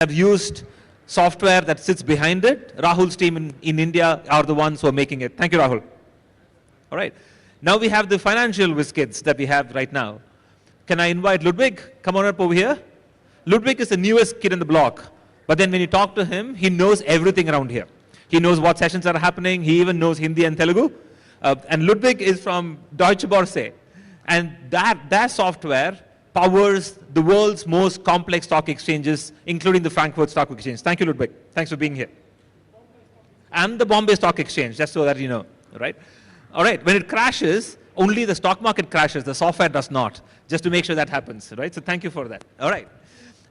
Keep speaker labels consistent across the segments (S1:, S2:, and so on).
S1: have used software that sits behind it. Rahul's team in India are the ones who are making it. Thank you, Rahul. All right. Now we have the financial whiz-kids that we have right now. Can I invite Ludwig? Come on up over here. Ludwig is the newest kid in the block. But then when you talk to him, he knows everything around here. He knows what sessions are happening. He even knows Hindi and Telugu. And Ludwig is from Deutsche Börse. And that software powers the world's most complex stock exchanges, including the Frankfurt Stock Exchange. Thank you, Ludwig. Thanks for being here. And the Bombay Stock Exchange, just so that you know, right? All right, when it crashes, only the stock market crashes, the software does not, just to make sure that happens, right? So thank you for that. All right.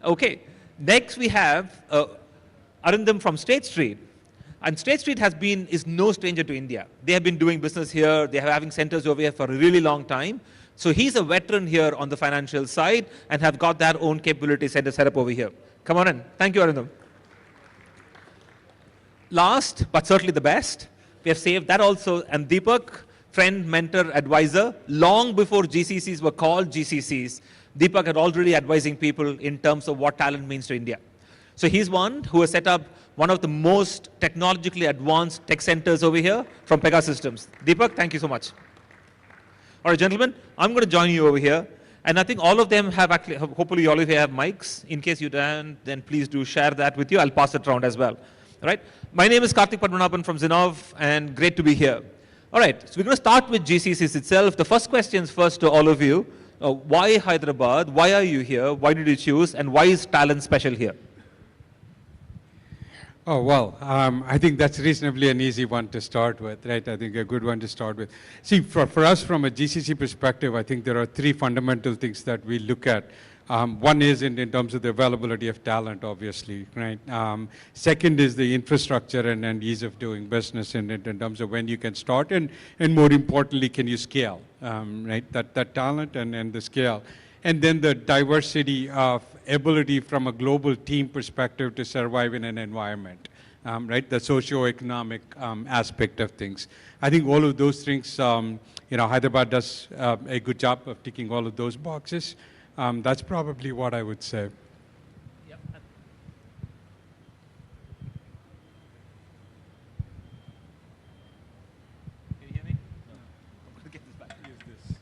S1: Okay, next we have Arindam from State Street. And State Street is no stranger to India. They have been doing business here. They are having centers over here for a really long time. So he's a veteran here on the financial side and have got their own capability center set up over here. Come on in. Thank you, Arindam. Last, but certainly the best, we have saved that also, and Deepak, friend, mentor, advisor, long before GCCs were called GCCs, Deepak had already advising people in terms of what talent means to India. So he's one who has set up one of the most technologically advanced tech centers over here from Pegasystems. Deepak, thank you so much. All right, gentlemen, I'm going to join you over here. And I think all of them have actually, hopefully all of you have mics. In case you don't, then please do share that with you. I'll pass it around as well. All right. My name is Karthik Padmanabhan from Zinnov, and great to be here. All right, so we're going to start with GCCs itself. The first questions first to all of you. Why Hyderabad? Why are you here? Why did you choose? And why is talent special here?
S2: Oh, well, I think that's reasonably an easy one to start with, right? I think a good one to start with. See, for us from a GCC perspective, I think there are three fundamental things that we look at. One is in terms of the availability of talent, obviously, right? Second is the infrastructure and ease of doing business in terms of when you can start, and more importantly, can you scale, right? That talent and the scale. And then the diversity of ability from a global team perspective to survive in an environment, right? The socio-economic aspect of things. I think all of those things, Hyderabad does a good job of ticking all of those boxes. That's probably what I would say.
S1: Yep. Can you hear me? No. I'm going to get this back. Use this.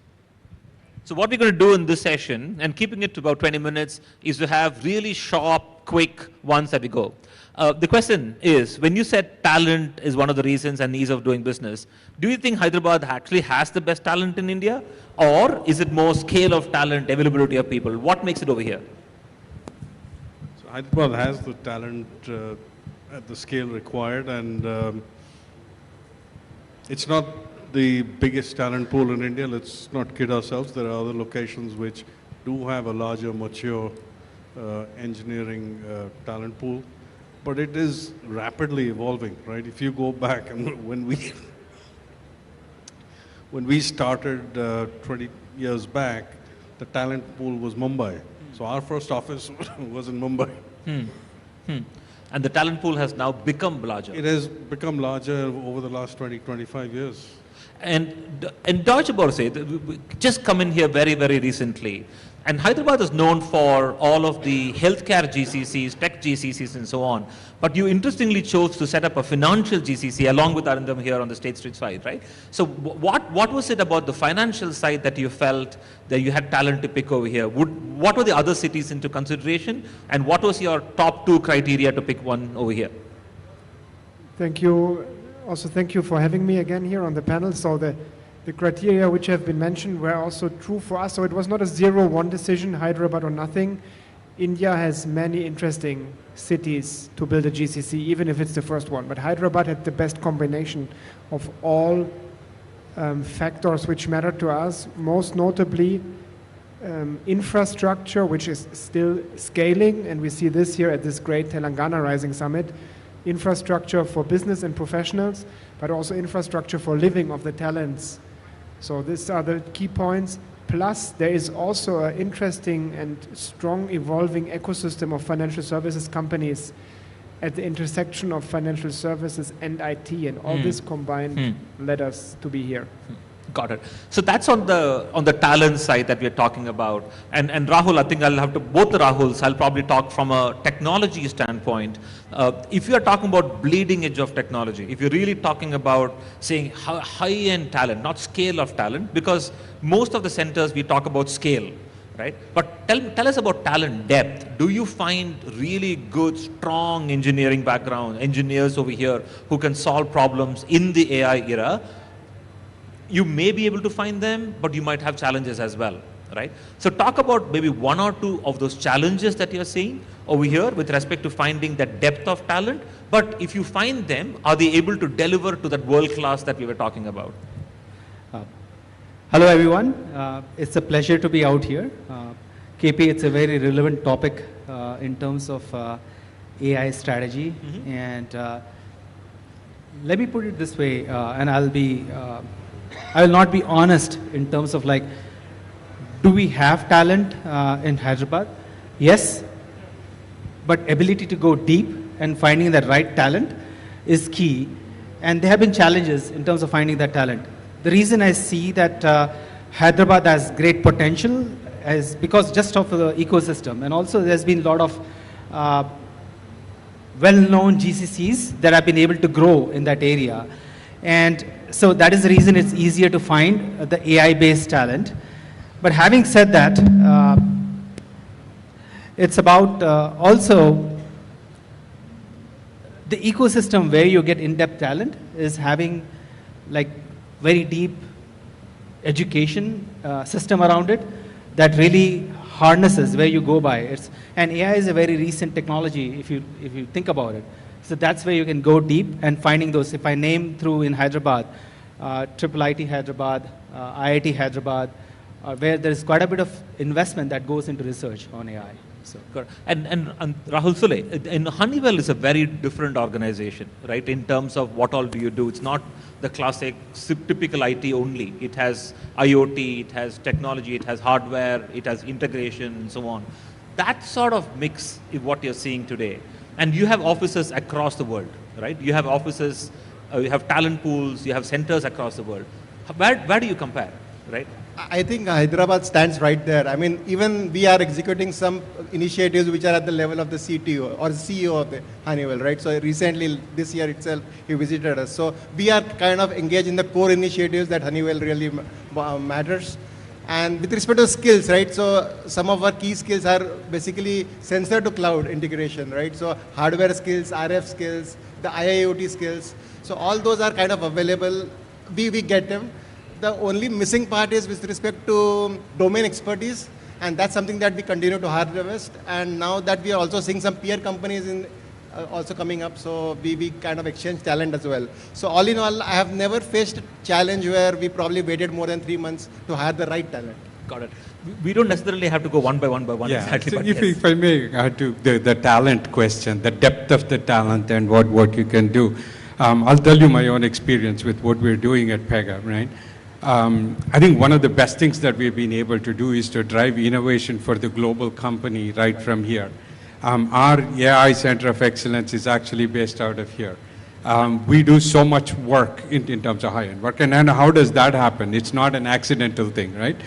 S1: So what we're going to do in this session, and keeping it to about 20 minutes, is to have really sharp, quick ones that we go. The question is, when you said talent is one of the reasons and ease of doing business, do you think Hyderabad actually has the best talent in India? Or is it more scale of talent, availability of people? What makes it over here?
S3: So Hyderabad has the talent at the scale required, and it's not the biggest talent pool in India. Let's not kid ourselves. There are other locations which do have a larger, mature engineering talent pool. But it is rapidly evolving, right? If you go back, and when we started 20 years back, the talent pool was Mumbai. So our first office was in Mumbai.
S1: And the talent pool has now become larger.
S3: It has become larger over the last 20, 25 years.
S1: And Deutsche Börse, just come in here very, very recently. And Hyderabad is known for all of the healthcare GCCs, tech GCCs, and so on. But you interestingly chose to set up a financial GCC along with Arindam here on the State Street side, right? So what was it about the financial side that you felt that you had talent to pick over here? What were the other cities into consideration? And what was your top two criteria to pick one over here?
S4: Thank you. Also, thank you for having me again here on the panel. So the criteria which have been mentioned were also true for us. So it was not a 0-1 decision, Hyderabad or nothing. India has many interesting cities to build a GCC, even if it's the first one. But Hyderabad had the best combination of all factors which matter to us, most notably infrastructure, which is still scaling, and we see this here at this great Telangana Rising Summit. Infrastructure for business and professionals, but also infrastructure for living of the talents. So these are the key points. Plus, there is also an interesting and strong evolving ecosystem of financial services companies at the intersection of financial services and IT, and all this combined led us to be here.
S1: Got it. So that's on the talent side that we're talking about. And Rahul, I think I'll have to, both the Rahuls, I'll probably talk from a technology standpoint. If you're talking about bleeding edge of technology, if you're really talking about saying high-end talent, not scale of talent, because most of the centers we talk about scale, right? But tell us about talent depth. Do you find really good, strong engineering background, engineers over here who can solve problems in the AI era? You may be able to find them, but you might have challenges as well, right? So talk about maybe one or two of those challenges that you're seeing over here with respect to finding that depth of talent. But if you find them, are they able to deliver to that world class that we were talking about?
S5: Hello everyone, it's a pleasure to be out here. KP, it's a very relevant topic in terms of AI strategy. And let me put it this way, and I will not be honest in terms of like, do we have talent in Hyderabad? Yes, but ability to go deep and finding the right talent is key. And there have been challenges in terms of finding that talent. The reason I see that Hyderabad has great potential is because just of the ecosystem, and also there's been a lot of well-known GCCs that have been able to grow in that area. And so that is the reason it's easier to find the AI-based talent. But having said that, it's about also the ecosystem where you get in-depth talent is having like very deep education system around it that really harnesses where you go by. And AI is a very recent technology if you think about it. So that's where you can go deep and finding those. If I name through in Hyderabad, Triple IT Hyderabad, IIT Hyderabad, where there is quite a bit of investment that goes into research on AI. So.
S1: And Rahul Sule, and Honeywell is a very different organization, right? In terms of what all do you do? It's not the classic typical IT only. It has IoT, it has technology, it has hardware, it has integration, and so on. That sort of mix is what you're seeing today. And you have offices across the world, right? You have offices, you have talent pools, you have centers across the world. Where do you compare, right?
S6: I think Hyderabad stands right there. I mean, even we are executing some initiatives which are at the level of the CTO or CEO of the Honeywell, right? So recently, this year itself, he visited us. So we are kind of engaged in the core initiatives that Honeywell really matters. And with respect to skills, right? So some of our key skills are basically sensor to cloud integration, right? So hardware skills, RF skills, the IIoT skills. So all those are kind of available. We get them. The only missing part is with respect to domain expertise, and that's something that we continue to harvest. And now that we are also seeing some peer companies also coming up, so we kind of exchange talent as well. So all in all, I have never faced a challenge where we probably waited more than 3 months to hire the right talent.
S1: Got it. We don't necessarily have to go one by one
S2: Yeah.
S1: exactly.
S2: So
S1: but
S2: if I may add to the talent question, the depth of the talent and what you can do. I'll tell you my own experience with what we're doing at Pega, right? I think one of the best things that we've been able to do is to drive innovation for the global company right from here. Our AI Center of Excellence is actually based out of here. We do so much work in terms of high-end work. And how does that happen? It's not an accidental thing, right?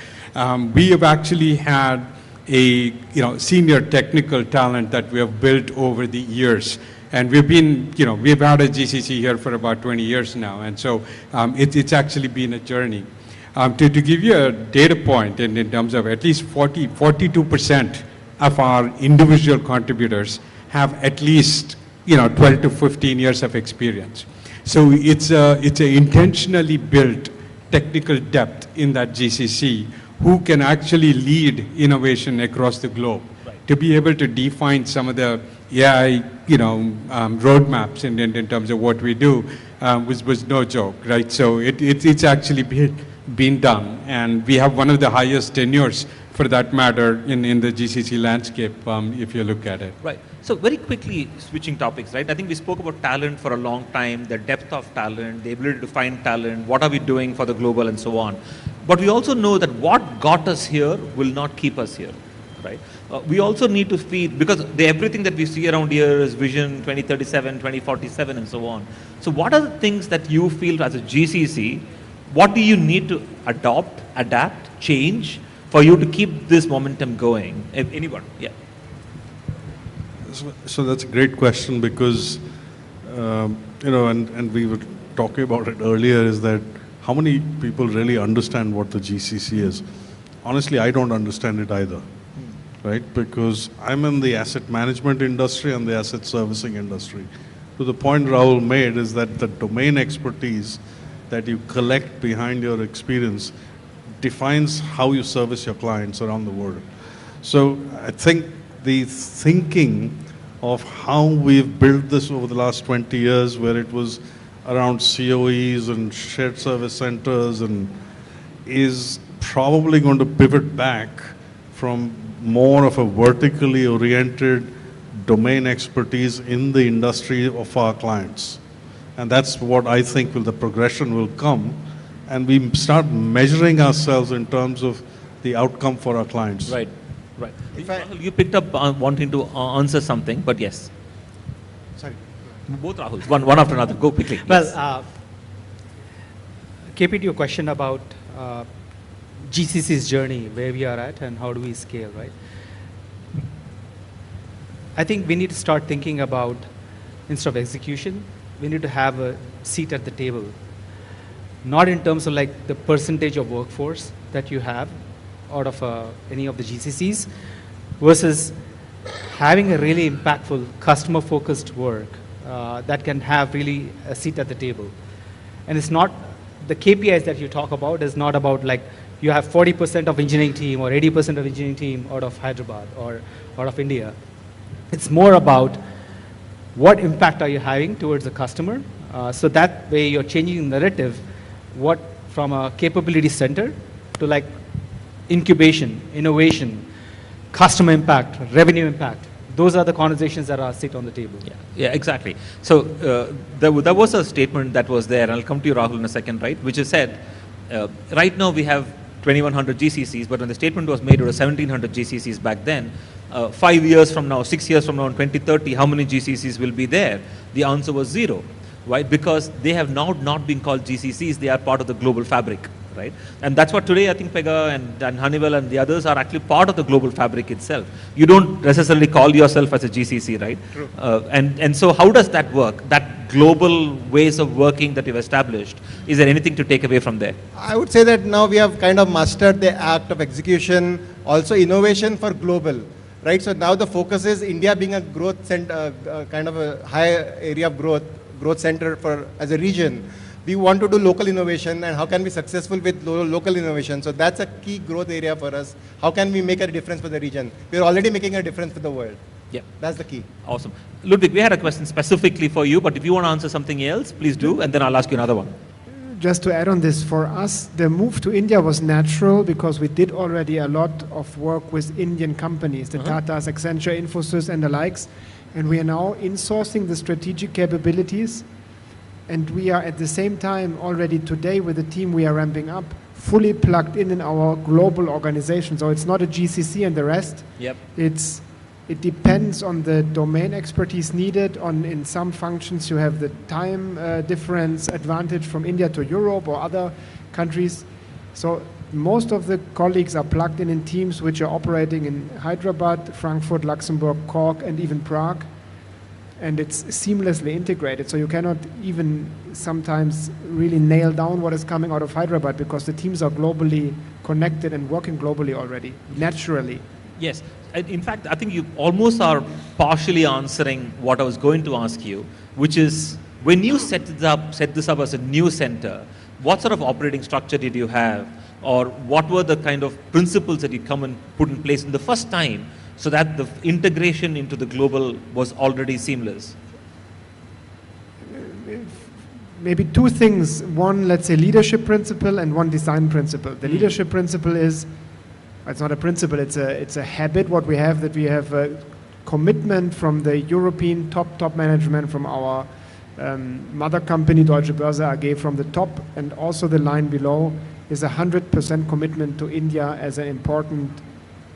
S2: We have actually had a senior technical talent that we have built over the years. And we've had a GCC here for about 20 years now. And so it's actually been a journey. To give you a data point in terms of at least 42% of our individual contributors have at least 12 to 15 years of experience. So it's a intentionally built technical depth in that GCC who can actually lead innovation across the globe. Right. To be able to define some of the AI roadmaps in terms of what we do was no joke, right? So it's actually been done, and we have one of the highest tenures for that matter in the GCC landscape if you look at it.
S1: Right. So very quickly switching topics, right? I think we spoke about talent for a long time, the depth of talent, the ability to find talent, what are we doing for the global and so on. But we also know that what got us here will not keep us here, right? We also need to feed, because everything that we see around here is Vision 2037, 2047 and so on. So what are the things that you feel as a GCC What do you need to adopt, adapt, change for you to keep this momentum going? Anyone? Yeah.
S3: So that's a great question because, and we were talking about it earlier, is that how many people really understand what the GCC is? Honestly, I don't understand it either, right? Because I'm in the asset management industry and the asset servicing industry. To the point Rahul made is that the domain expertise that you collect behind your experience defines how you service your clients around the world. So I think the thinking of how we've built this over the last 20 years, where it was around COEs and shared service centers, and is probably going to pivot back from more of a vertically oriented domain expertise in the industry of our clients. And that's what I think the progression will come. And we start measuring ourselves in terms of the outcome for our clients.
S1: Right, right. Rahul, you picked up wanting to answer something, but yes.
S6: Sorry.
S1: Both Rahuls, one after another. Go quickly.
S5: Well,
S1: Yes.
S5: KP, to your question about GCC's journey, where we are at and how do we scale, right? I think we need to start thinking about, instead of execution, we need to have a seat at the table. Not in terms of like the percentage of workforce that you have out of any of the GCCs versus having a really impactful customer-focused work that can have really a seat at the table. And it's not, the KPIs that you talk about is not about like you have 40% of engineering team or 80% of engineering team out of Hyderabad or out of India. It's more about what impact are you having towards the customer. So that way you're changing the narrative, what from a capability center to like incubation, innovation, customer impact, revenue impact. Those are the conversations that are sit on the table.
S1: Yeah, exactly. So there was a statement that was there, and I'll come to you, Rahul, in a second, right? Which is said, right now we have 2,100 GCCs, but when the statement was made, it was 1,700 GCCs back then. 5 years from now, 6 years from now, in 2030, how many GCCs will be there? The answer was 0. Why? Because they have now not been called GCCs, they are part of the global fabric, right? And that's what today I think Pega and Honeywell and the others are actually part of the global fabric itself. You don't necessarily call yourself as a GCC, right?
S6: True.
S1: And so how does that work? That global ways of working that you've established, is there anything to take away from there?
S6: I would say that now we have kind of mastered the act of execution, also innovation for global, right? So now the focus is India being a growth center, kind of a high area of growth center for as a region. We want to do local innovation, and how can we be successful with local innovation? So that's a key growth area for us. How can we make a difference for the region? We're already making a difference for the world.
S1: Yeah.
S6: That's the key.
S1: Awesome. Ludwig, we had a question specifically for you, but if you want to answer something else, please do, and then I'll ask you another one.
S4: Just to add on this, for us, the move to India was natural because we did already a lot of work with Indian companies, the Tatas, Accenture, Infosys, and the likes. And we are now insourcing the strategic capabilities. And we are at the same time already today with the team we are ramping up, fully plugged in our global organization. So it's not a GCC and the rest.
S1: Yep.
S4: It depends on the domain expertise needed. In some functions, you have the time difference advantage from India to Europe or other countries. So most of the colleagues are plugged in teams which are operating in Hyderabad, Frankfurt, Luxembourg, Cork, and even Prague. And it's seamlessly integrated. So you cannot even sometimes really nail down what is coming out of Hyderabad because the teams are globally connected and working globally already, naturally.
S1: Yes. In fact, I think you almost are partially answering what I was going to ask you, which is when you set this up as a new center, what sort of operating structure did you have? Or what were the kind of principles that you come and put in place in the first time so that the integration into the global was already seamless?
S4: Maybe two things. One, let's say, leadership principle and one design principle. The leadership principle is, it's not a principle, it's a habit, what we have, that we have a commitment from the European top management, from our mother company, Deutsche Börse AG, from the top, and also the line below is 100% commitment to India as an important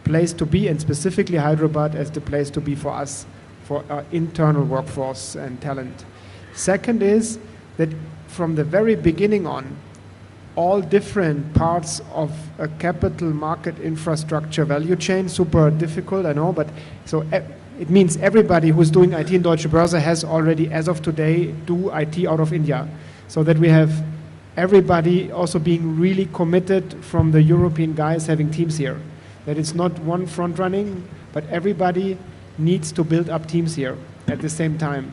S4: place to be, and specifically Hyderabad as the place to be for us, for our internal workforce and talent. Second is that from the very beginning on, all different parts of a capital market infrastructure value chain. Super difficult, I know, but so it means everybody who's doing IT in Deutsche Börse has already, as of today, do IT out of India. So that we have everybody also being really committed from the European guys having teams here. That it's not one front running, but everybody needs to build up teams here at the same time.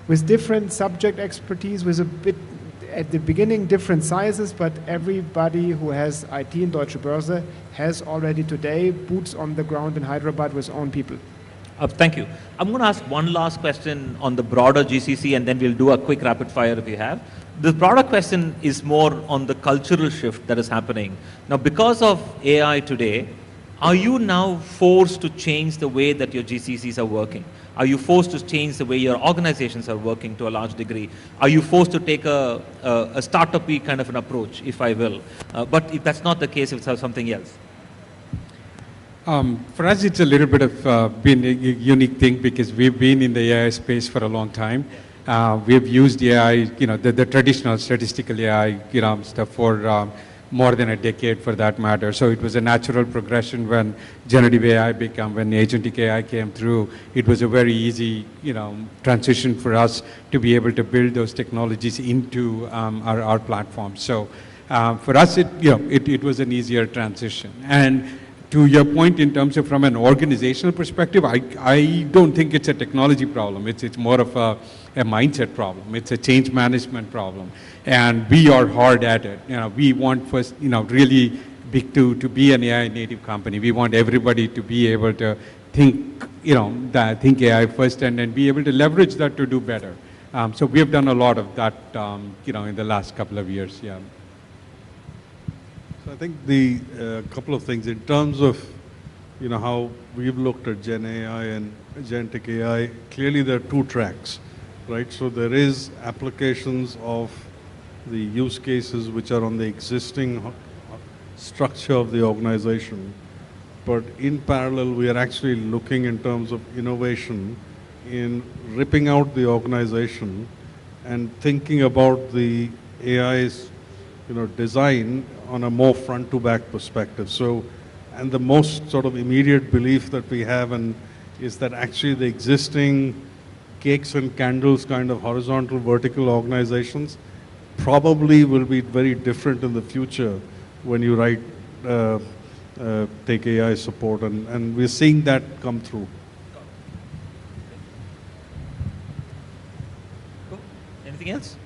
S4: With different subject expertise, with a bit, at the beginning, different sizes, but everybody who has IT in Deutsche Börse has already today boots on the ground in Hyderabad with own people.
S1: Thank you. I'm going to ask one last question on the broader GCC, and then we'll do a quick rapid fire if you have. The broader question is more on the cultural shift that is happening. Now, because of AI today, are you now forced to change the way that your GCCs are working? Are you forced to change the way your organizations are working to a large degree? Are you forced to take a startup-y kind of an approach, if I will? But if that's not the case, if it's something else.
S2: For us, it's a little bit of been a unique thing because we've been in the AI space for a long time. We've used AI, the traditional statistical AI, stuff for more than a decade for that matter. So it was a natural progression when generative AI when agentic AI came through. It was a very easy, transition for us to be able to build those technologies into our platform. So for us, it was an easier transition. And to your point in terms of from an organizational perspective, I don't think it's a technology problem. It's more of a mindset problem. It's a change management problem. And we are hard at it. We want first, really big to be an AI native company. We want everybody to be able to think, think AI first and then be able to leverage that to do better. So we have done a lot of that, in the last couple of years, yeah.
S3: So I think the couple of things in terms of how we've looked at Gen AI and agentic AI. Clearly, there are two tracks, right? So there is applications of the use cases which are on the existing structure of the organization, but in parallel, we are actually looking in terms of innovation in ripping out the organization and thinking about the AI's design on a more front to back perspective. So, and the most sort of immediate belief that we have is that actually the existing cakes and candles kind of horizontal, vertical organizations probably will be very different in the future when you take AI support, and we're seeing that come through.
S1: Cool. Anything else?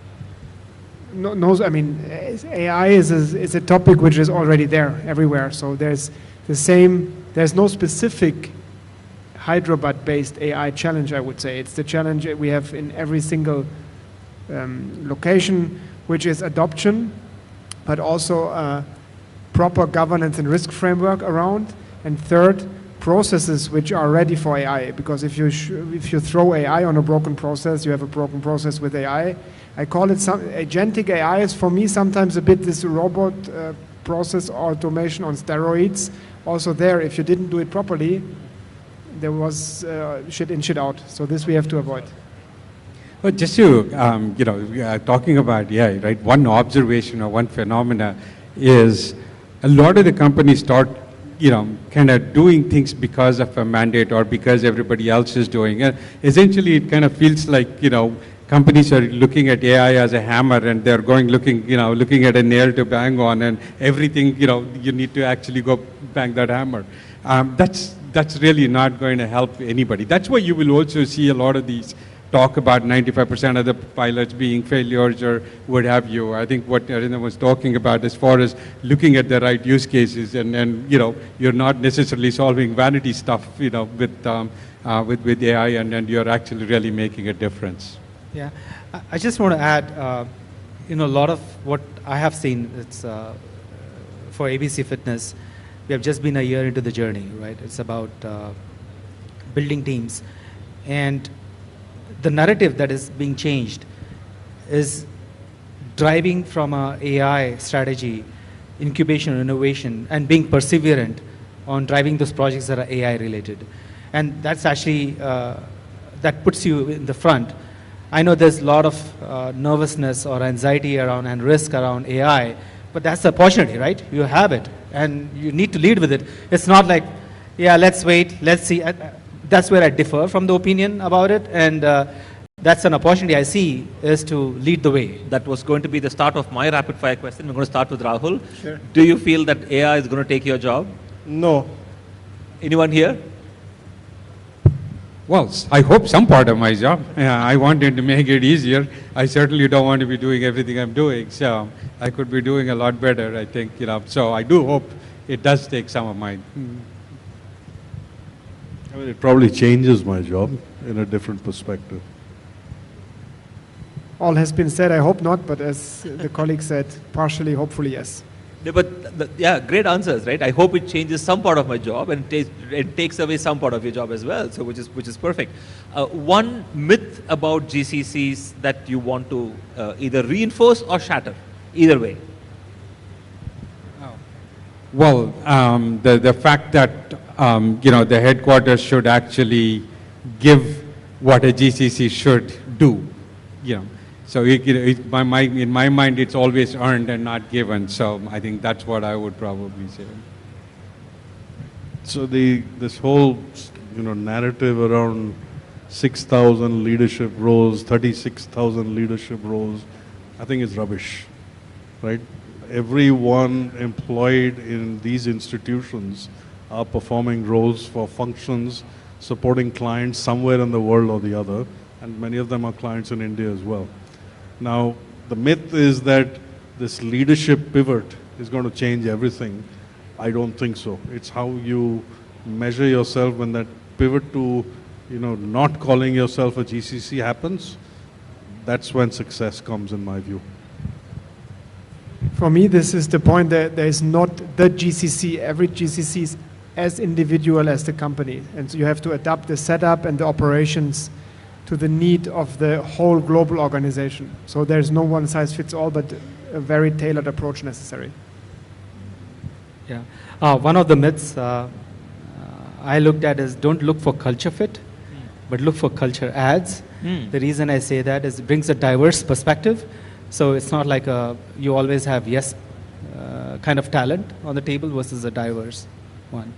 S4: No, I mean, AI is a topic which is already there everywhere. So there's no specific Hyderabad-based AI challenge, I would say. It's the challenge we have in every single location, which is adoption, but also proper governance and risk framework around. And third, processes which are ready for AI. Because if you throw AI on a broken process, you have a broken process with AI. I call it agentic AI is for me sometimes a bit this robot process automation on steroids. Also there, if you didn't do it properly, there was shit in, shit out. So this we have to avoid.
S2: Well, just to, talking about AI, right? One observation or one phenomena is a lot of the companies start, kind of doing things because of a mandate or because everybody else is doing it. Essentially, it kind of feels like, companies are looking at AI as a hammer and they're looking at a nail to bang on, and everything, you need to actually go bang that hammer. That's really not going to help anybody. That's why you will also see a lot of these talk about 95% of the pilots being failures or what have you. I think what Arina was talking about as far as looking at the right use cases and you're not necessarily solving vanity stuff, with AI and you're actually really making a difference.
S5: Yeah, I just want to add, a lot of what I have seen, it's for ABC Fitness, we have just been a year into the journey, right? It's about building teams. And the narrative that is being changed is driving from a AI strategy, incubation, innovation, and being perseverant on driving those projects that are AI related. And that's actually, that puts you in the front. I know there's a lot of nervousness or anxiety around and risk around AI, But that's the opportunity, right? You have it, and you need to lead with it. It's not like, yeah, let's wait, let's see. That's where I differ from the opinion about it, and that's an opportunity I see, is to lead the way.
S1: That was going to be the start of my rapid fire question. We're going to start with Rahul.
S6: Sure.
S1: Do you feel that AI is going to take your job?
S6: No.
S1: Anyone here?
S2: Well, I hope some part of my job. Yeah, I wanted to make it easier. I certainly don't want to be doing everything I'm doing, so I could be doing a lot better, I think, So I do hope it does take some of mine.
S3: I mean, it probably changes my job in a different perspective.
S4: All has been said, I hope not, but as the colleague said, partially, hopefully, yes.
S1: Yeah, but yeah, great answers, right? I hope it changes some part of my job and it takes away some part of your job as well, so which is perfect. One myth about GCCs that you want to either reinforce or shatter, either way.
S2: Well, the fact that the headquarters should actually give what a GCC should do, So in my mind, it's always earned and not given. So I think that's what I would probably say.
S3: So this whole narrative around 6,000 leadership roles, 36,000 leadership roles, I think is rubbish, right? Everyone employed in these institutions are performing roles for functions, supporting clients somewhere in the world or the other, and many of them are clients in India as well. Now, the myth is that this leadership pivot is going to change everything. I don't think so. It's how you measure yourself when that pivot to, not calling yourself a GCC happens. That's when success comes, in my view.
S4: For me, this is the point that there is not the GCC. Every GCC is as individual as the company. And so you have to adapt the setup and the operations to the need of the whole global organization. So there's no one size fits all, but a very tailored approach necessary.
S5: Yeah. One of the myths I looked at is don't look for culture fit, but look for culture adds. The reason I say that is it brings a diverse perspective. So it's not like you always have yes kind of talent on the table versus a diverse one.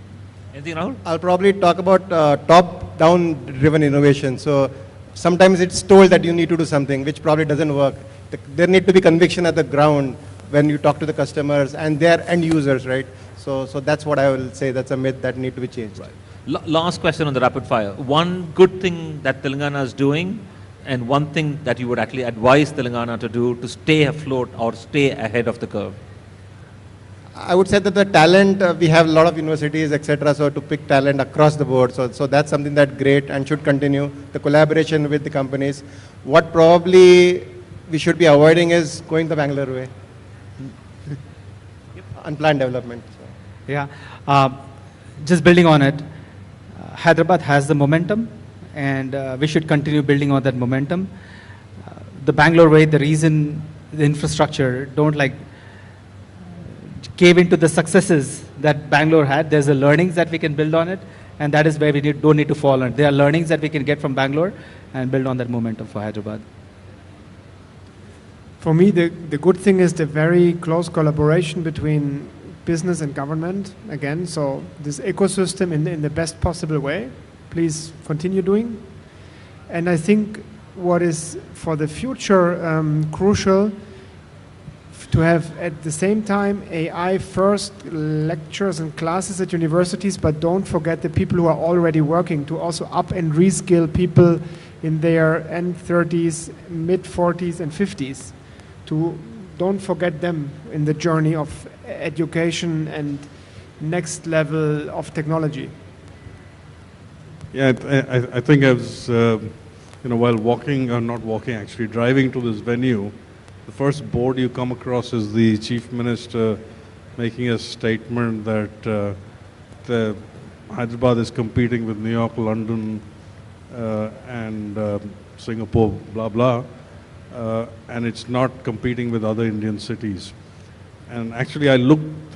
S1: Anything, Rahul?
S6: I'll probably talk about top-down driven innovation. So sometimes it's told that you need to do something which probably doesn't work. There need to be conviction at the ground when you talk to the customers and their end users, right? So that's what I will say. That's a myth that need to be changed.
S1: Right. Last question on the rapid fire. One good thing that Telangana is doing and one thing that you would actually advise Telangana to do to stay afloat or stay ahead of the curve?
S6: I would say that the talent, we have a lot of universities, etc. So to pick talent across the board. So that's something that's great and should continue. The collaboration with the companies. What probably we should be avoiding is going the Bangalore way. Unplanned development. So.
S5: Yeah. Just building on it, Hyderabad has the momentum and we should continue building on that momentum. The Bangalore way, the reason the infrastructure don't cave into the successes that Bangalore had. There's a learnings that we can build on it, and that is where we don't need to fall on. There are learnings that we can get from Bangalore and build on that momentum for Hyderabad.
S4: For me, the good thing is the very close collaboration between business and government, again, so this ecosystem in the best possible way, please continue doing. And I think what is for the future crucial to have at the same time AI first lectures and classes at universities, but don't forget the people who are already working to also up and reskill people in their end 30s, mid 40s and 50s. Don't forget them in the journey of education and next level of technology.
S3: Yeah, I think I was, while walking, or not walking actually, driving to this venue, the first board you come across is the Chief Minister making a statement that the Hyderabad is competing with New York, London, and Singapore, blah, blah, and it's not competing with other Indian cities. And actually I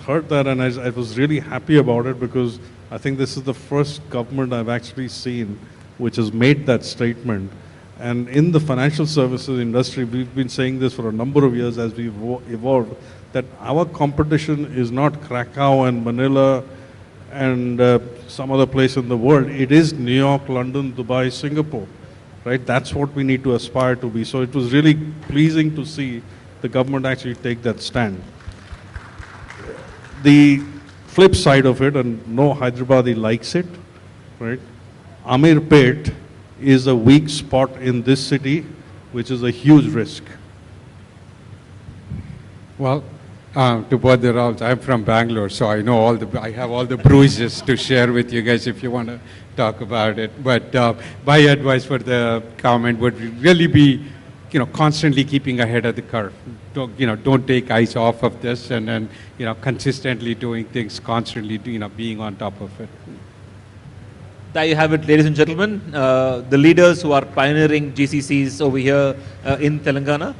S3: heard that and I was really happy about it because I think this is the first government I've actually seen which has made that statement. And in the financial services industry, we've been saying this for a number of years as we've evolved, that our competition is not Krakow and Manila and some other place in the world. It is New York, London, Dubai, Singapore, right? That's what we need to aspire to be. So it was really pleasing to see the government actually take that stand. The flip side of it, and no Hyderabadi likes it, right? Amirpet is a weak spot in this city, which is a huge risk.
S2: Well, to both the rounds, I'm from Bangalore, so I know I have all the bruises to share with you guys if you want to talk about it. But my advice for the comment would really be, constantly keeping ahead of the curve. Don't take eyes off of this, and then, consistently doing things, constantly, being on top of it.
S1: There you have it, ladies and gentlemen, the leaders who are pioneering GCCs over here in Telangana.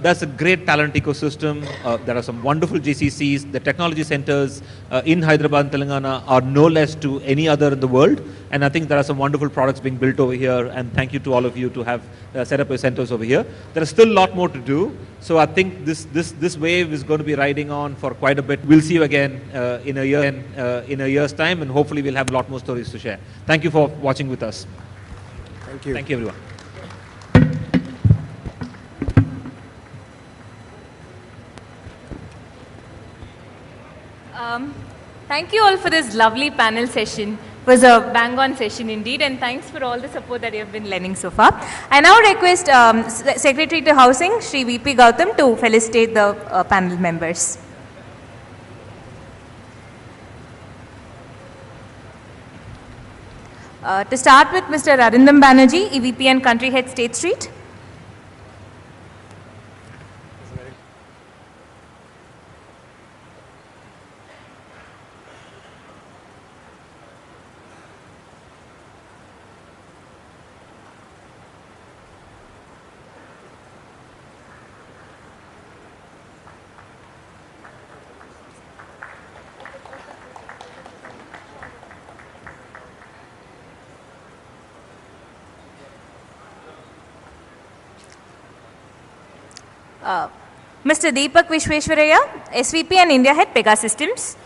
S1: That's a great talent ecosystem. There are some wonderful GCCs. The technology centers in Hyderabad and Telangana are no less to any other in the world. And I think there are some wonderful products being built over here. And thank you to all of you to have set up your centers over here. There is still a lot more to do. So I think this wave is going to be riding on for quite a bit. We'll see you again in a year's time, and hopefully we'll have a lot more stories to share. Thank you for watching with us.
S6: Thank you.
S1: Thank you, everyone.
S7: Thank you all for this lovely panel session. It was a bang-on session indeed, and thanks for all the support that you have been lending so far. I now request Secretary to Housing, Shri VP Gautam, to felicitate the panel members. To start with, Mr. Arindam Banerjee, EVP and Country Head, State Street. Mr. Deepak Vishweshwaraya, SVP and India Head, Pega Systems.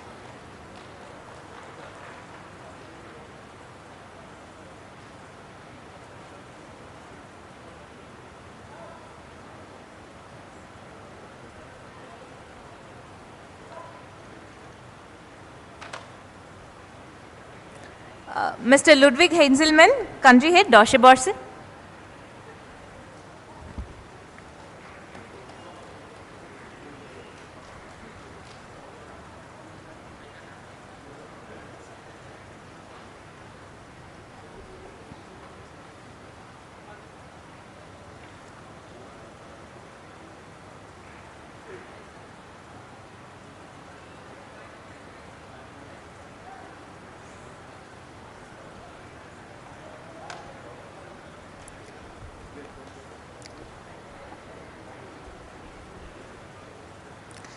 S7: Mr. Ludwig Heinzelmann, Country Head, Deutsche Börse.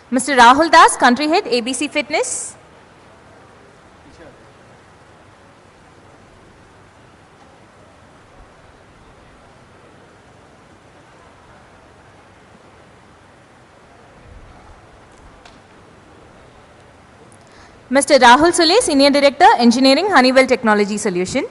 S7: Mr. Rahul Das, Country Head, ABC Fitness. Mr. Rahul Sule, Senior Director, Engineering, Honeywell Technology Solution.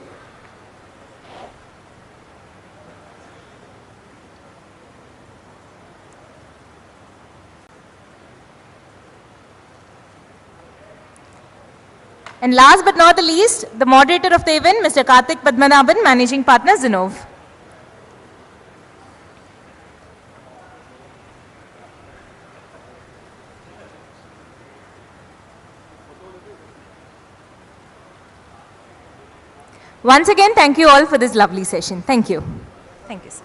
S7: And last but not the least, the moderator of the event, Mr. Karthik Padmanabhan, Managing Partner, Zinov. Once again, thank you all for this lovely session. Thank you. Thank you, sir.